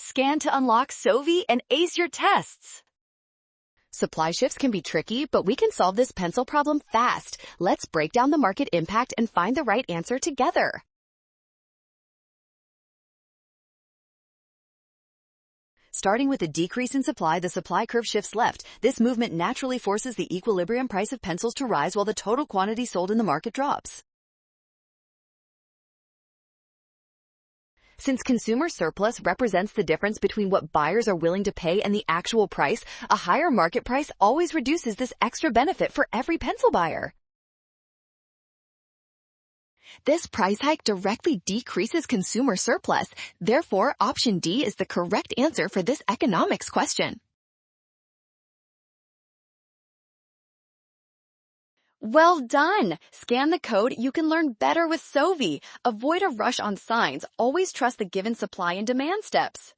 Scan to unlock Sovi and ace your tests. Supply shifts can be tricky, but we can solve this pencil problem fast. Let's break down the market impact and find the right answer together. Starting with a decrease in supply, the supply curve shifts left. This movement naturally forces the equilibrium price of pencils to rise while the total quantity sold in the market drops. Since consumer surplus represents the difference between what buyers are willing to pay and the actual price, a higher market price always reduces this extra benefit for every pencil buyer. This price hike directly decreases consumer surplus. Therefore, option D is the correct answer for this economics question. Well done! Scan the code. You can learn better with Sovi. Avoid a rush on signs. Always trust the given supply and demand steps.